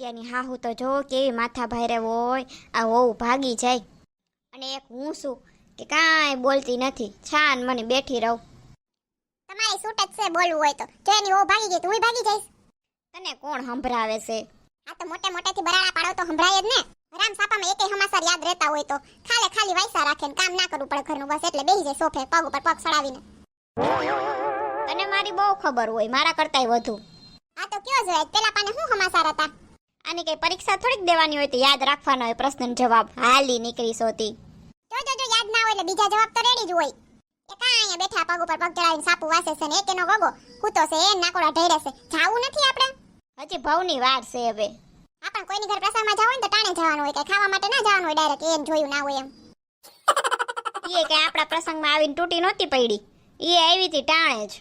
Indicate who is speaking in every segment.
Speaker 1: અત્યારની હાહુ તો જો કેવી માથા ભારે હોય, આ વહુ ભાગી જાય અને એક હું છું કે કાંઈ બોલતી નથી, છાન મને બેઠી રહું.
Speaker 2: તમારી છૂટ જ છે બોલવું હોય તો. જો એની ઓ ભાગી ગઈ તો હું ભાગી જઈશ.
Speaker 1: તને કોણ સંભળાવે છે?
Speaker 2: આ તો મોટે મોટેથી બરાડા પાડો તો સંભળાય જ ને. રામ સાપામાં એકે સમાચાર યાદ રહેતા હોય તો ખાલી વાયસા રાખે ને કામ ના કરવું પડે ઘરનું, બસ એટલે બેહી જાય સોફે પગ ઉપર પગ સડાવીને.
Speaker 1: તને મારી બહુ ખબર હોય, મારા કરતાંય વધુ.
Speaker 2: આ તો કયો જોઈએ પેલા પાને શું સમાચાર હતા?
Speaker 1: આની કઈ પરીક્ષા થોડીક દેવાની હોય તો યાદ રાખવાનો હોય પ્રશ્ન જવાબ. હાલી નીકળી સોતી.
Speaker 2: જો યાદ ના હોય એટલે બીજા જવાબ તો રેડી જ હોય. એ કાંઈ અહીંયા બેઠા પગ ઉપર પગ ચડાવીને સાપુ વાસે છે ને એક એનો ગગો કૂતો છે એ નાકોડા ઢેરે છે. જાવું નથી આપણે?
Speaker 1: હજી ભવની વાર છે હવે.
Speaker 2: આપણ કોઈની ઘર પ્રસંગમાં જવું હોય તો ટાણે જવાનું હોય, કે ખાવા માટે ના જવાનું હોય ડાયરેક્ટ, એમ જોયું ના હોય એમ.
Speaker 1: એ કે આપણા પ્રસંગમાં આવીને તૂટી નહોતી પડી, એ આવી હતી ટાણે જ.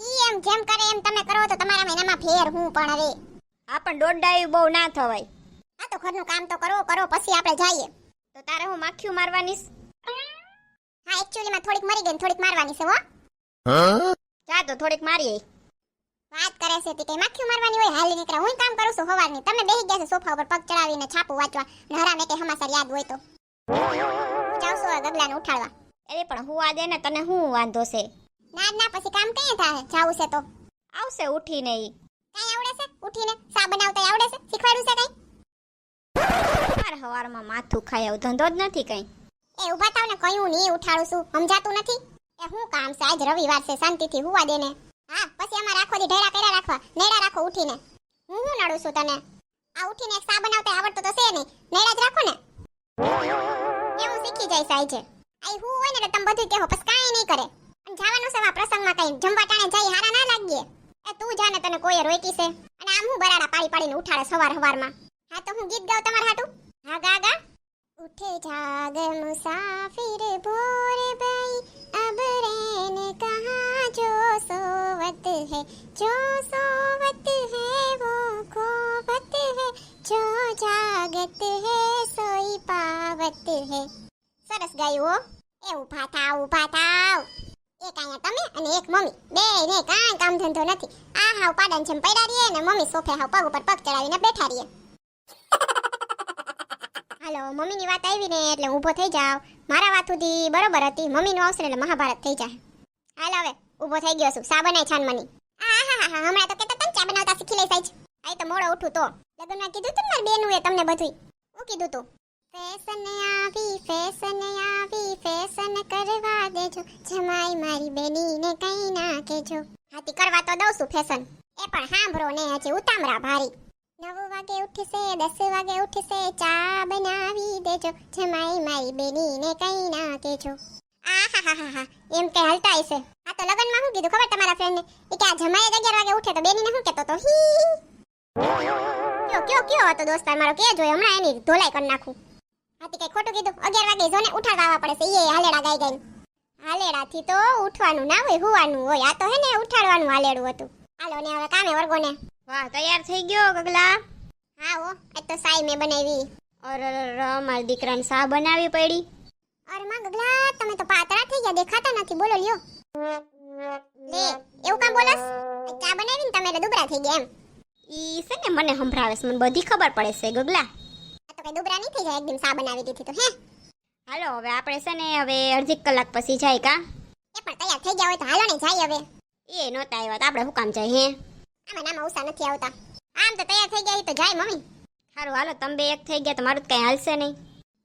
Speaker 2: ઈ એમ જેમ કરે એમ તમે કરો તો તમારા એનામાં ફેર હું પણ હવે.
Speaker 1: આ પણ દોડાવી બહુ ના થવાય.
Speaker 2: આ તો ઘરનું કામ તો કરો પછી આપણે જઈએ.
Speaker 1: તો તારે હું માખીઓ મારવાની?
Speaker 2: હા એક્ચ્યુઅલી માં થોડીક મરી ગઈ ને થોડીક મારવાની છે હો.
Speaker 1: જા તો થોડીક મારી.
Speaker 2: વાત કરે છે તી કઈ માખીઓ મારવાની હોય? હાલી નીકળ્યા. હું કામ કરું છું સવારની, તમે બેહી ગયા છો સોફા ઉપર પગ ચડાવીને છાપું વાંચવા ને હરામ એકે સમાચાર યાદ હોય તો. જાવશો ગગલાને ઉઠાડવા.
Speaker 1: એ પણ હુવા દે ને, તને હું વાંધો છે?
Speaker 2: ના પછી કામ કઈ થાય? જાવું છે તો
Speaker 1: આવશે ઉઠીને. ઈ
Speaker 2: કઈ આવડે છે ઉઠીને સા બનાવતા આવડે છે? શીખવાડ્યું છે કઈ?
Speaker 1: હવાર હવારમાં માથું ખાય આવું ધંધો જ નથી કઈ.
Speaker 2: એ ઉભા થાવ ને, કયું નહીં ઉઠાડું છું, સમજાતું નથી? એ શું કામ છે? આજ રવિવાર છે, શાંતિથી હુવા દે ને. હા પછી અમારે આખો દી ઢેરા કર્યા રાખવા, નેડા રાખો ઉઠીને. હું નડું છું તને? આ ઉઠીને એક સા બનાવતા આવડતો તો છે નહીં, નેડા જ રાખો ને. એવું શીખી જાય સાઈજે. આઈ હું હોય ને એટલે તમે બધું કહો પછી કાંઈ નહીં કરે. અને જવાનું છે આ પ્રસંગમાં કઈ જમવા ટાણે જઈ હારા ના લાગીએ. એ તું જાને તને કોઈએ રોકી છે? અને આમ હું બરાડા પાડીને ઉઠાડે સવારમાં. હા તો હું ગીત ગાઉં તમારા હાટુ? હા ગા. उठे जाग मुसाफिर भोर भई, अब रैन कहाँ जो सोवत है वो खोवत है, जो जागत है सोई पावत है. સરસ ગાયું હો. એ ઊભા થાવ. એક અહીંયા તમે અને એક મમ્મી, બે ને કાંઈ કામ ધંધો નથી. આ હાવ પાડાને જેમ પડ્યા રહીએ ને મમ્મી સોફે હાવ પગ ઉપર પગ ચડાવીને બેઠા રહીએ. હાલો મમ્મીની વાત આવી ને એટલે ઊભો થઈ જાવ. મારા વાત સુધી બરોબર હતી, મમ્મીનું આવશે એટલે મહાભારત થઈ જાય. હાલ હવે ઊભો થઈ ગયો છું. સા બનાય છાનમની. હા હમણાં તો કેતા તને ચા બનાવતા શીખી લઈ સાઈજ. આ તો મોડો ઉઠું તો લગનમાં કીધું તું મારી બેનું એ તમને બધું. હું કીધું તું? ફેશન આવી ફેશન કરવા દેજો, જમાઈ મારી બેનીને કઈ ના કેજો. હાથી કરવા તો દઉં છું ફેશન, એ પણ સાંભળો ને હજી ઉતામળા ભારી. 9 વાગે ઉઠશે 10 વાગે ઉઠશે, ચા બનાવી દેજો, જમાઈ મારી બેનીને કઈ ના કેજો. આહાહાહા એમ કે હલતા હશે. આ તો લગનમાં શું કીધું ખબર તમારા ફ્રેન્ડને? એ કે આ જમાઈ 11 વાગે ઉઠે તો બેનીને શું કહેતો તો? કયો હતો દોસ્તાર મારો? કે જોય હમણાં એની ધોલાઈ કરી નાખું. હાથી કઈ ખોટું કીધું? 11 વાગે જોને ઉઠાડવા આવવા પડે છે. એ હાલેડા ગાઈ. હાલેડાથી તો ઉઠવાનું ના હોય, હુવાનું હોય. આ તો હે ને ઉઠાડવાનું હાલેડું હતું. હાલો ને હવે કામે વર્ગો ને. વાહ તૈયાર થઈ ગયો ગગલા? હા હો, આજ તો સાઈ મે બનાવી.
Speaker 1: અરે મારા દીકરાને સા બનાવી પડી.
Speaker 2: અરે માં ગગલા તમે તો પાતળા થઈ ગયા, દેખાતા નથી. બોલો લ્યો. લે એવું કામ બોલસ? ચા બનાવી ને તમે એટલે દુબળા થઈ ગયા એમ?
Speaker 1: ઈ છે ને મને સંભળાવે છે, મને બધી ખબર પડે છે ગગલા.
Speaker 2: આ તો કઈ દુબળા નહીં થઈ જાય એકદમ સા બનાવી દીધી તો. હે
Speaker 1: હાલો હવે આપણે છે ને હવે અડધી કલાક પછી જાય કા?
Speaker 2: એ પણ તૈયાર થઈ ગયા હોય તો હાલો ને જાય હવે.
Speaker 1: એ નહોતા આવ્યા તો આપણે શું કામ જાય? હે
Speaker 2: આમાં ઉસા નથી આવતા. આમ તો તૈયાર થઈ ગયા તો જાય મમ્મી.
Speaker 1: સારું હાલો તમે બે એક થઈ ગયા તો મારું તો કઈ હાલશે નહીં.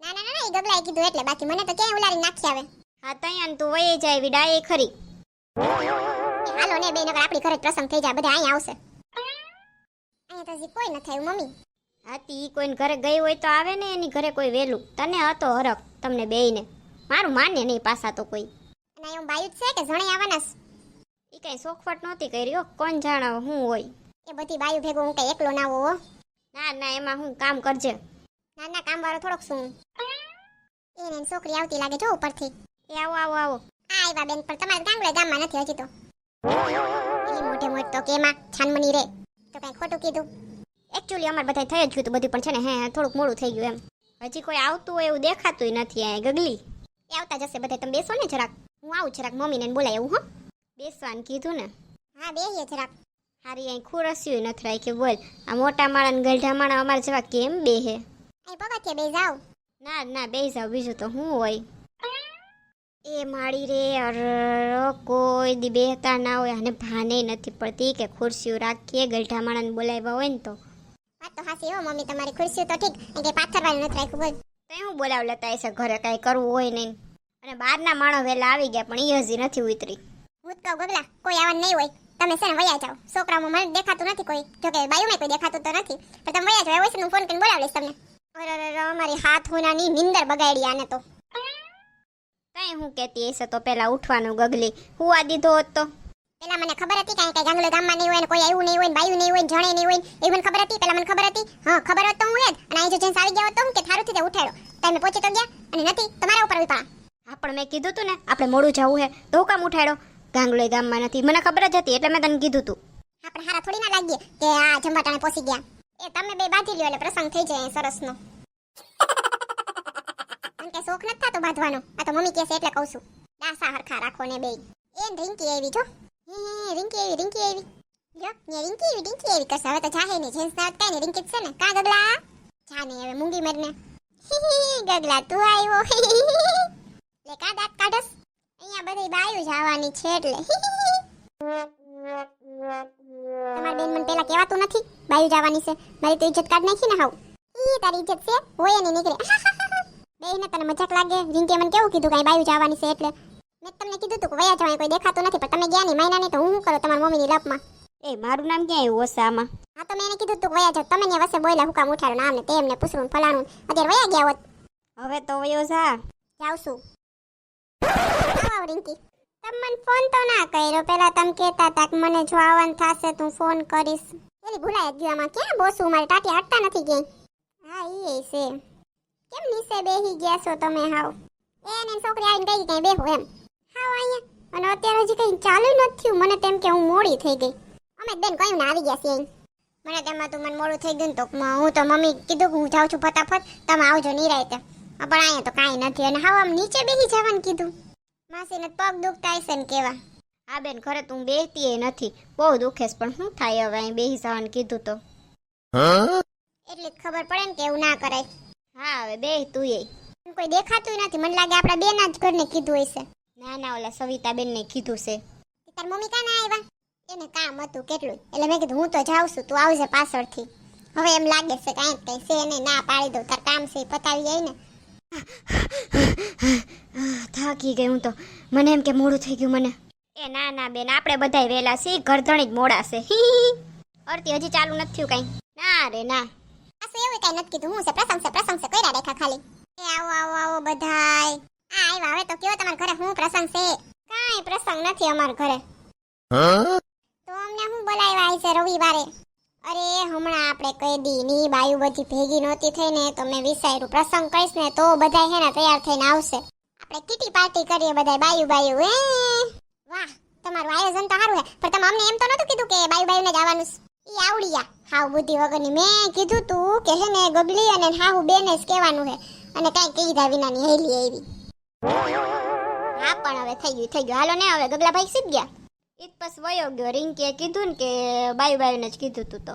Speaker 2: ના એ ગગલાએ કીધું એટલે, બાકી મને તો ક્યાંય ઉલારી નાખી આવે.
Speaker 1: હા તૈયાર તું વયે જાય વિડાય ખરી.
Speaker 2: હાલો ને બે નકર આપણી ઘરે પ્રસંગ થઈ જાય, બધા અહીંયા આવશે. અહીંયા તો હજી કોઈ નથી આવ્યું મમ્મી.
Speaker 1: હાથી કોઈને ઘરે ગઈ હોય તો આવે ને, એની ઘરે કોઈ વેલું. તને હતો હરખ તમને બેયને, મારું માન્ય નહીં પાછા તો કોઈ.
Speaker 2: અને એવું બાયું જ છે કે જણે આવવાના?
Speaker 1: એ કઈ સોખવટ નહોતી કરી. કોણ જાણે શું હોય
Speaker 2: એ બધી બાયું ભેગું હું કઈ એકલો ના હો.
Speaker 1: ના એમાં હું કામ કરજે.
Speaker 2: ના કામ વાળો થોડોક શું. એને છોકરી આવતી લાગે જો ઉપરથી.
Speaker 1: એ આવો
Speaker 2: આ આવ્યા બેન, પણ તમારા ગાંગડે ગામમાં નથી હજી તો. એની મોઢે મોઢ તો કેમાં છાનમની રે તો કઈ ખોટું કીધું.
Speaker 1: એકચ્યુઅલી અમારે બધા થઈ જ ગયું બધું, પણ છે ને હે થોડુંક મોડું થઈ ગયું એમ. હજી કોઈ આવતું હોય એવું દેખાતું નથી. આ ગગલી
Speaker 2: એ આવતા જશે બધા. તમે બેસો ને જરાક,
Speaker 1: હું આવું જરાક મમ્મીને બોલાય એવું. હો બેસવાનું કીધું ને?
Speaker 2: હા બેહીએ જરાક.
Speaker 1: હારી અહીં ખુરસ્યું નથી રાખ્યું બોલ. આ મોટા માણા ને ગલઢા માણા અમારા જેવા કેમ બેહે?
Speaker 2: અહીં પગથિયે બે જાવ.
Speaker 1: ના ના બે જાવ, બીજું તો શું હોય. એ માળી રે અર કોઈ દી બેહતા ના હોય અને ભાને નથી પડતી કે ખુરશીઓ રાખીએ ગલઢા માણાને બોલાવ્યા હોય ને તો.
Speaker 2: વાત તો હાસી હો મમ્મી તમારી, ખુરશીઓ તો ઠીક એ કે પાથરવાનું નથી રાખ્યું બોલ.
Speaker 1: તઈ હું બોલાવ લેતા હશે ઘરે કાંઈ કરવું હોય નહીં. અને બહારના માણો વહેલા આવી ગયા પણ એ હજી નથી ઉતરી.
Speaker 2: હું જ કહું ગગલા કોઈ આવવાનું નહીં હોય, તમે છે ને વયા જાઓ. છોકરાઓમાં મને દેખાતું નથી કોઈ, જોકે બાયુમાં કોઈ દેખાતું તો નથી, પણ તમે વયા જાઓ. એવું છે હું ફોન કરીને બોલાવી લઈશ તમને. અરે અમારી હાથ હોનાની નિંદર બગાડી આને તો.
Speaker 1: તઈ હું કહેતી હશે તો પેલા ઉઠવાનું ગગલી હુવા દીધો હોત તો.
Speaker 2: પેલા મને ખબર હતી કાંઈ કાંઈ ગાંગલો ગામમાં નહીં હોય ને કોઈ આવ્યું નહીં હોય ને બાયું નહીં હોય ને જણે નહીં હોય એ મને ખબર હતી. પેલા મને ખબર હતી, હા ખબર હોત તો હું યાદ. અને અહીં જો જેન્સ આવી ગયા હોત તો હું કે થારું થી ઉઠાડો. તમે પહોંચી તો ગયા અને નથી તમારા ઉપર વિપા.
Speaker 1: હા પણ મેં કીધું તું ને આપણે મોડું જવું હે તો હું કામ ઉઠાડ્યો? ગાંગલોય ગામમાં નથી, મને ખબર જ હતી એટલે મેં તને કીધું તું.
Speaker 2: આપણે હારા થોડી ના લાગીએ કે આ જંબાટાણે પહોંચી ગયા. એ તમે બે બાંધી લ્યો એટલે પ્રસંગ થઈ જાય સરસનો. મને કે શોખ નથી થતો બાંધવાનો, આ તો મમ્મી કહે છે એટલે કહું છું. દાસા હરખા રાખો ને બે. એન રિંકી આવી જો, રિંકી આવી જો ને રિંકી આવી કરશે. હવે તો જાહે ને જેન્સ ના કઈ ને રિંકી જ છે ને. કા ગગલા જા ને હવે મૂંગી મરને. ગગલા તું આવ્યો લે કા દાંત કાઢસ. અહીંયા બધી બાયું જવાની છે એટલે. તમારી બેન મને પેલા કહેવાતું નથી બાયું જવાની છે? મારી તો ઇજ્જત કાઢ નાખી ને હાવ. તારી ઇજ્જત છે હોય ને નીકળે. બેને તને મજાક લાગે? રિંકે મને કેવું કીધું કાંઈ બાયું જવાની છે એટલે? મેં તમને કીધું તું કે વયા જવાય કોઈ દેખાતું નથી, પણ તમે ગયા નહીં મહિના નહીં તો હું કરું તમારી મમ્મીની લપમાં.
Speaker 1: એ મારું નામ ક્યાં આવ્યું હશે આમાં?
Speaker 2: હા તો મેં એને કીધું તું વયા જાવ. તમે ને વસે બોયલા હુકામ ઉઠાડો ને આમને તેમને પૂછવું ફલાણું. અત્યારે વયા ગયા હોત.
Speaker 1: હવે તો વયો જા.
Speaker 2: જાવ છું. આવો રિંકી. તમે મને ફોન તો ના કર્યો. પેલા તમે કહેતા હતા કે મને જો આવવાનું થશે તું ફોન કરીશ. એલી ભૂલાય જ ગયું આમાં. ક્યાં બોસું મારી ટાટી હટતા નથી ગઈ. હા ઈ છે. કેમ નીચે બેહી ગયા છો તમે હાવ? એને છોકરી આવીને ગઈ કઈ બેહો એમ. હાવ અહીંયા. અને અત્યારે હજી કઈ ચાલુ નથી થયું. મને તેમ કે હું મોડી થઈ ગઈ. અમે બેન કયું ને આવી ગયા છે અહીં. મને તેમાં તું મને મોડું થઈ ગયું ને તો હું તો મમ્મી કીધું કે હું જાઉં છું ફટાફટ તમે આવજો નિરાયતે. પણ અહીંયા તો કાંઈ નથી. અને હાવ આમ નીચે બેસી જવાનું કીધું. માસીને પગ દુખતા હશે ને કેવા.
Speaker 1: હા બેન ખરે તું બેહતી એ નથી, બહુ દુખેસ પણ શું થાય હવે અહીં બેહી જવાનું કીધું તો.
Speaker 2: એટલી જ ખબર પડે ને કે એવું ના કરાય.
Speaker 1: હા હવે બેહ તું એ.
Speaker 2: કોઈ દેખાતું નથી. મને લાગે આપણા બેના જ ઘરને કીધું હશે.
Speaker 1: ના ના ઓલા સવિતા બેન ને કીધું છે.
Speaker 2: તાર મમ્મી કાં ના આવ્યા? એને કામ હતું કેટલું એટલે મેં કીધું હું તો જાઉં છું તું આવજે પાછળથી. હવે એમ લાગે છે કાંઈક કઈ છે એને ના પાડી દઉં. તાર કામ છે પતાવી જાય ને.
Speaker 1: થાકી ગઈ હું તો. મને એમ કે મોડું થઈ ગયું મને. એ ના ના બેન આપણે બધાય વેલા છીએ, ઘરધણી જ મોડા છે. અરતી હજી ચાલુ નથી થયું કઈ. ના રે ના.
Speaker 2: આ શું એવું કઈ નથી કીધું. હું છે પ્રસંગ છે કઈરા રેખા ખાલી. એ આવો આવો આવો બધાય. આ આવ્યા હવે તો કયો તમારા ઘરે હું પ્રસંગ છે? કાંઈ પ્રસંગ નથી અમારા ઘરે. તો અમને હું બોલાવ્યા છે રવિવારે? અરે હમણાં આપણે કઈ દી ની બાયું બધી ભેગી નહોતી થઈ ને તો મેં વિચાર્યું પ્રસંગ કહીશ ને તો બધાય હે ને તૈયાર થઈને આવશે. આપણે કીટી પાર્ટી કરીએ બધાય બાયું. વાહ તમારું આયોજન તો સારું હે. પણ તમે અમને એમ તો નતું કીધું કે બાયું ને જ આવવાનું? ઈ આવડિયા હાવ બુદ્ધિ વગરની. મેં કીધું તું કે હે ને ગગલી અને હાહુ બેને જ કહેવાનું હે અને કાંઈ કીધા વિનાની હેલી આવી. હા પણ હવે થઈ ગયું હાલો ને. હવે ગગલા ભાઈ સીપ ગયા.
Speaker 1: ઈ બસ વયો ગયો. રિંકીએ કીધું ને કે બાયું ને જ કીધું તું તો.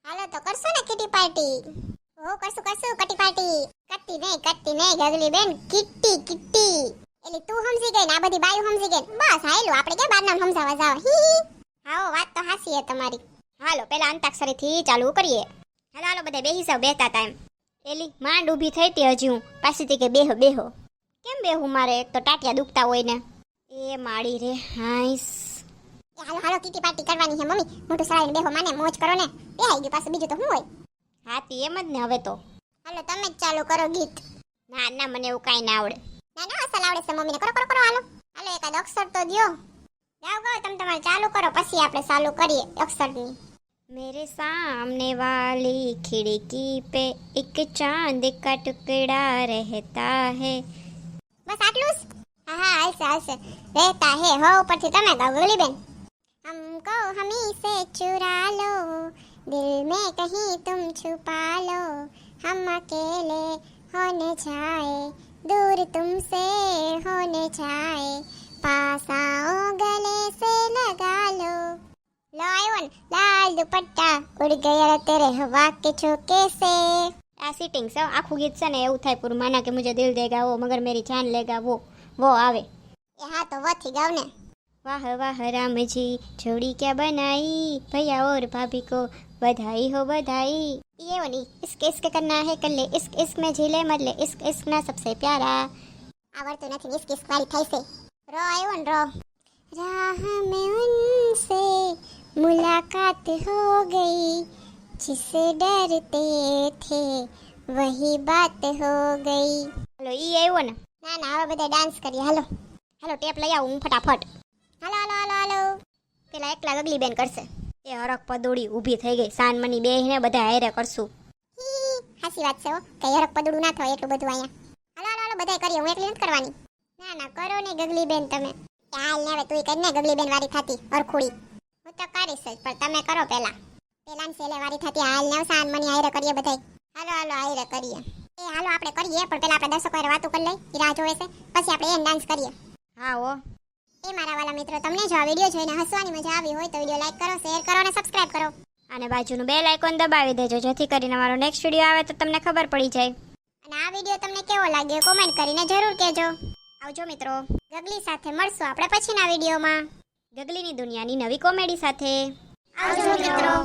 Speaker 2: હાલો તો કરશો ને કીટી પાર્ટી? હો કરશું કીટી પાર્ટી. કરતી નહીં ગગલી બેન, કિટ્ટી. એટલે તું સમજી ગઈ ને આ બધી બાયું સમજી ગઈ. બસ હાલો આપણે ક્યાં બાર નામ સમજાવવા જાવ. હાઓ વાત તો હાસી હે તમારી.
Speaker 1: હાલો પેલા અંતાક્ષરી થી ચાલુ કરીએ. હાલો બધા બેહી જાવ. બેહતા ટાઈમ એલી માંડ ઊભી થઈ હતી હજી હું પાછીથી કે બેહો. કેમ બેહું? મારે એક તો ટાટિયા દુખતા હોય ને. એ માળી રે હાઈસ.
Speaker 2: હાલો કીટી પાર્ટી કરવાની છે મમ્મી. મોટું સળાઈને બેહો માને મોજ કરો ને. બેહાઈ ગયું પાછું બીજું તો શું હોય.
Speaker 1: હાથી એમ જ ને હવે તો.
Speaker 2: હાલો તમે જ ચાલુ કરો ગીત.
Speaker 1: ના મને એવું કાંઈ ના આવડે.
Speaker 2: ના અસલ આવડે છે મમ્મીને. કરો હાલો એકાદ અક્ષર તો દ્યો. ગાઓ તમે તમારે ચાલુ કરો પછી આપણે ચાલુ કરીએ અક્ષરની.
Speaker 1: मेरे सामने वाली खिड़की पे एक चांद का टुकड़ा रहता है.
Speaker 2: બસ આટલું જ? હા હાલશે. રહેતા હે હો ઉપરથી તમે ગાઓ ગોલી બેન. हमको हमी से चुरा लो, दिल में कहीं तुम छुपा लो, हम अकेले होने जाए, दूर तुमसे होने जाए, पास आओ गले से लगा लो, લો આવ્યો ને લાલ દુપટ્ટા ઉડ ગયા તેરે હવા કે ઝોકે સે.
Speaker 1: આ સિટિંગ છે આખું ગીત છે ને એવું થાય પૂરું માના કે મુझे દિલ દેગા વો મગર મેરી જાન લેગા વો આવે.
Speaker 2: એ હા તો વથી ગાવ ને.
Speaker 1: वाह वाह राम जी जोड़ी क्या बनाई भैया और भाभी को बधाई हो बधाई. ये वाली इसके इसके करना है कर ले इश्क इश्क में झीले मत ले इश्क इश्क ना सबसे प्यारा.
Speaker 2: આવડતું નથી ને કિસ વાળી થાય છે. રો આવ્યો ને રો. રાહ में उनसे मुलाकात हो गई जिससे डरते थे वही बात हो गई.
Speaker 1: हेलो ઈ આવ્યો ને.
Speaker 2: ના ના હવે બધા ડાન્સ કરીએ હાલો.
Speaker 1: હેલો ટેપ લઈ આવું હું ફટાફટ.
Speaker 2: હાલો હાલો હાલો હાલો.
Speaker 1: પેલા એકલા ગગલી બેન કરશે. એ હરક પદોડી ઊભી થઈ ગઈ સાન મની બેહીને બધા હારે કરશું.
Speaker 2: હી, હાસી વાત છે હો કઈ હરક પદડું ના થાય એટલું બધું અહીંયા. હાલો હાલો હાલો બધાય કરીએ હું એકલી નથી કરવાની. ના ના કરો ને ગગલી બેન તમે. હાલ ને હવે તુંય કરીને ગગલી બેન વારી થાતી અરખુડી. હું તો કરીશ જ પણ તમે કરો પહેલા. પેલા ને સેલે વારી થાતી હાલ ને સાન મની હારે કરીએ બધાય. હાલો હાલો હારે કરીએ. એ હાલો આપણે કરીએ પણ પેલા આપણે દર્શકો હારે વાતો કરી લઈ ઈ રાહ જોવે છે પછી આપણે એને ડાન્સ કરીએ.
Speaker 1: હા હો.
Speaker 2: એ મારા વાલા મિત્રો તમને જો આ વિડિયો જોઈને હસવાની મજા આવી હોય તો વિડિયો લાઈક કરો શેર કરો અને સબસ્ક્રાઇબ કરો.
Speaker 1: અને બાજુનું બેલ આઇકોન દબાવી દેજો જેથી કરીને મારો નેક્સ્ટ વિડિયો આવે તો તમને ખબર પડી જાય.
Speaker 2: અને આ વિડિયો તમને કેવો લાગ્યો કોમેન્ટ કરીને જરૂર કહેજો.
Speaker 1: આવજો મિત્રો.
Speaker 2: ગગલી સાથે મળશું આપણે પછીના વિડિયોમાં.
Speaker 1: ગગલીની દુનિયાની નવી કોમેડી સાથે.
Speaker 2: આવજો મિત્રો.